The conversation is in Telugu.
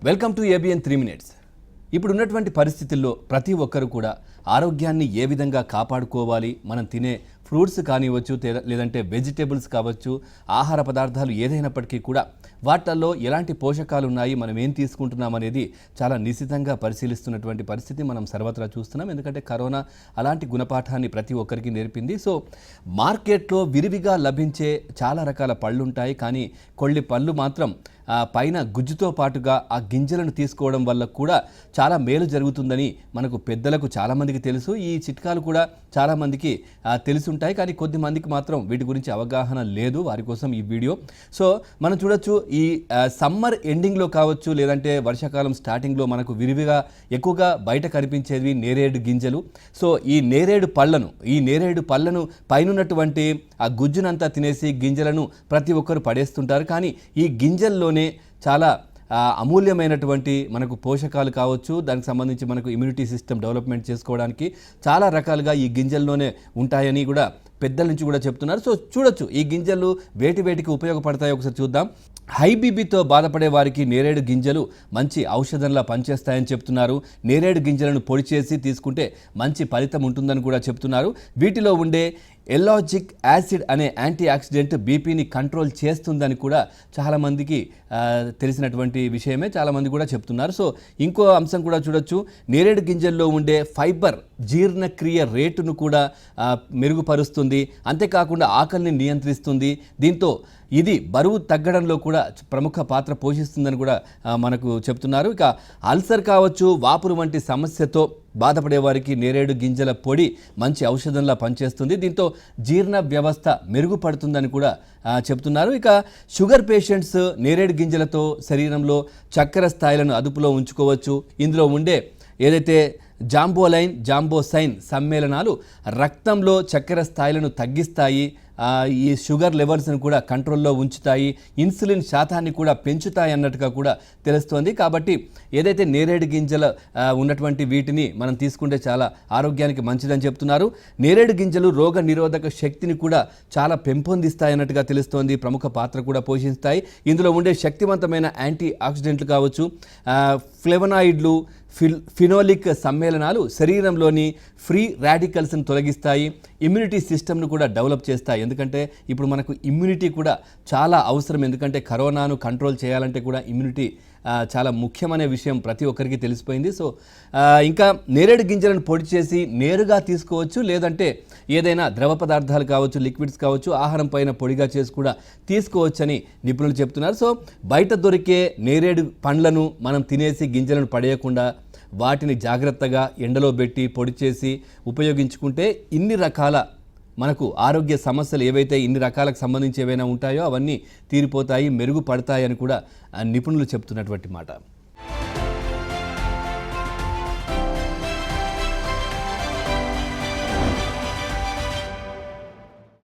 Welcome to ABN 3 minutes. ఇప్పుడు ఉన్నటువంటి పరిస్థితుల్లో ప్రతి ఒక్కరు కూడా ఆరోగ్యాన్ని ఏ విధంగా కాపాడుకోవాలి, మనం తినే ఫ్రూట్స్ కానివచ్చు లేదంటే వెజిటేబుల్స్ కావచ్చు, ఆహార పదార్థాలు ఏదైనప్పటికీ కూడా వాటిల్లో ఎలాంటి పోషకాలు ఉన్నాయి, మనం ఏం తీసుకుంటున్నాం అనేది చాలా నిశితంగా పరిశీలిస్తున్నటువంటి పరిస్థితి మనం సర్వత్రా చూస్తున్నాం. ఎందుకంటే కరోనా అలాంటి గుణపాఠాన్ని ప్రతి ఒక్కరికి నేర్పింది. సో మార్కెట్లో విరివిగా లభించే చాలా రకాల పళ్ళు ఉంటాయి, కానీ కొన్ని పళ్ళు మాత్రం పైన గుజ్జుతో పాటుగా ఆ గింజలను తీసుకోవడం వల్ల కూడా చాలా మేలు జరుగుతుందని మనకు పెద్దలకు చాలామందికి తెలుసు. ఈ చిట్కాలు కూడా చాలామందికి తెలిసి ఉంటాయి, కానీ కొద్ది మందికి మాత్రం వీటి గురించి అవగాహన లేదు. వారి కోసం ఈ వీడియో. సో మనం చూడొచ్చు, ఈ సమ్మర్ ఎండింగ్లో కావచ్చు లేదంటే వర్షాకాలం స్టార్టింగ్లో మనకు విరివిగా ఎక్కువగా బయట కనిపించేవి నేరేడు గింజలు. సో ఈ నేరేడు పళ్ళను పైనున్నటువంటి ఆ గుజ్జునంతా తినేసి గింజలను ప్రతి ఒక్కరు పడేస్తుంటారు. కానీ ఈ గింజల్లోనే చాలా అమూల్యమైనటువంటి మనకు పోషకాలు కావచ్చు, దానికి సంబంధించి మనకు ఇమ్యూనిటీ సిస్టమ్ డెవలప్మెంట్ చేసుకోవడానికి చాలా రకాలుగా ఈ గింజల్లోనే ఉంటాయని కూడా పెద్దల నుంచి కూడా చెప్తున్నారు. సో చూడొచ్చు, ఈ గింజలు వేటికి ఉపయోగపడతాయో ఒకసారి చూద్దాం. హై బీపీతో బాధపడే వారికి నేరేడు గింజలు మంచి ఔషధంలా పనిచేస్తాయని చెప్తున్నారు. నేరేడు గింజలను పొడి చేసి తీసుకుంటే మంచి ఫలితం ఉంటుందని కూడా చెప్తున్నారు. వీటిలో ఉండే ఎల్లాజిక్ యాసిడ్ అనే యాంటీ ఆక్సిడెంట్ బీపీని కంట్రోల్ చేస్తుందని కూడా చాలామందికి తెలిసినటువంటి విషయమే, చాలామంది కూడా చెప్తున్నారు. సో ఇంకో అంశం కూడా చూడొచ్చు, నేరేడు గింజల్లో ఉండే ఫైబర్ జీర్ణక్రియ రేటును కూడా మెరుగుపరుస్తుంది, అంతేకాకుండా ఆకలిని నియంత్రిస్తుంది. దీంతో ఇది బరువు తగ్గడంలో కూడా ప్రముఖ పాత్ర పోషిస్తుందని కూడా మనకు చెప్తున్నారు. ఇక అల్సర్ కావచ్చు, వాపురు వంటి సమస్యతో బాధపడే వారికి నేరేడు గింజల పొడి మంచి ఔషధంలా పనిచేస్తుంది. దీంతో జీర్ణ వ్యవస్థ మెరుగుపడుతుందని కూడా చెప్తున్నారు. ఇక షుగర్ పేషెంట్స్ నేరేడు గింజలతో శరీరంలో చక్కెర స్థాయిలను అదుపులో ఉంచుకోవచ్చు. ఇందులో ఉండే ఏదైతే జాంబోసైన్ సమ్మేళనాలు రక్తంలో చక్కెర స్థాయిలను తగ్గిస్తాయి, ఈ షుగర్ లెవెల్స్ని కూడా కంట్రోల్లో ఉంచుతాయి, ఇన్సులిన్ శాతాన్ని కూడా పెంచుతాయి అన్నట్టుగా కూడా తెలుస్తోంది. కాబట్టి ఏదైతే నేరేడు గింజలు ఉన్నటువంటి వీటిని మనం తీసుకుంటే చాలా ఆరోగ్యానికి మంచిదని చెప్తున్నారు. నేరేడు గింజలు రోగ నిరోధక శక్తిని కూడా చాలా పెంపొందిస్తాయి అన్నట్టుగా తెలుస్తోంది, ప్రముఖ పాత్ర కూడా పోషిస్తాయి. ఇందులో ఉండే శక్తివంతమైన యాంటీ ఆక్సిడెంట్లు కావచ్చు, ఫ్లేవనాయిడ్లు, ఫినోలిక్ సమ్మేళనాలు శరీరంలోని ఫ్రీ రాడికల్స్ని తొలగిస్తాయి, ఇమ్యూనిటీ సిస్టమ్ను కూడా డెవలప్ చేస్తాయి. ఎందుకంటే ఇప్పుడు మనకు ఇమ్యూనిటీ కూడా చాలా అవసరం, ఎందుకంటే కరోనాను కంట్రోల్ చేయాలంటే కూడా ఇమ్యూనిటీ చాలా ముఖ్యమనే విషయం ప్రతి ఒక్కరికి తెలిసిపోయింది. సో ఇంకా నేరేడు గింజలను పొడి చేసి నేరుగా తీసుకోవచ్చు, లేదంటే ఏదైనా ద్రవ పదార్థాలు కావచ్చు, లిక్విడ్స్ కావచ్చు, ఆహారం పైన పొడిగా చేసి కూడా తీసుకోవచ్చని నిపుణులు చెప్తున్నారు. సో బయట దొరికే నేరేడు పండ్లను మనం తినేసి గింజలను పడేయకుండా వాటిని జాగ్రత్తగా ఎండలో పెట్టి పొడి చేసి ఉపయోగించుకుంటే ఇన్ని రకాల మనకు ఆరోగ్య సమస్యలు ఏవైతే ఇన్ని రకాలకు సంబంధించి ఏవైనా ఉంటాయో అవన్నీ తీరిపోతాయి, మెరుగుపడతాయి అని కూడా నిపుణులు చెప్తున్నటువంటి మాట.